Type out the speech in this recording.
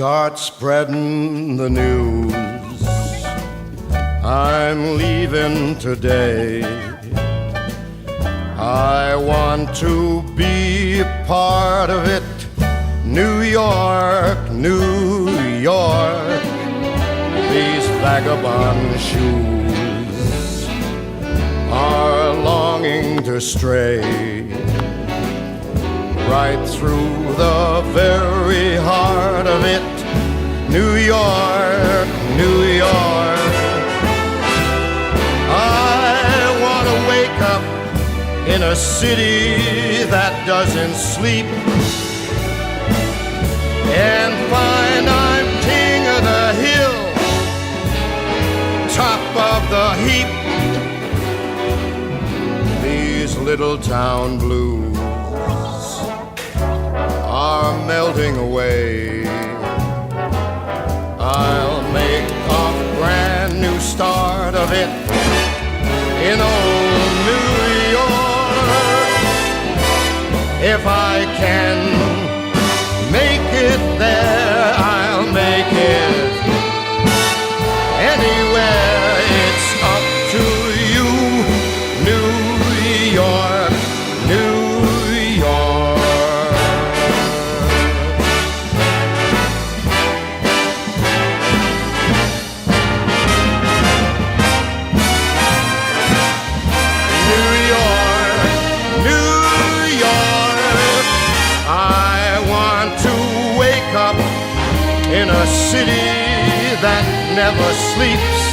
Start spreading the news. I'm leaving today. I want to be a part of it. New York, New York. These vagabond shoes are longing to stray right through the very heart of it. New York, New York. I want to wake up in a city that doesn't sleep and find I'm king of the hill, top of the heap. These little town blues are melting away. I'll make a brand new start of it in old New York. If I can make it there, I'll make it anywhere. It's up to you, New York, New York. In a city that never sleeps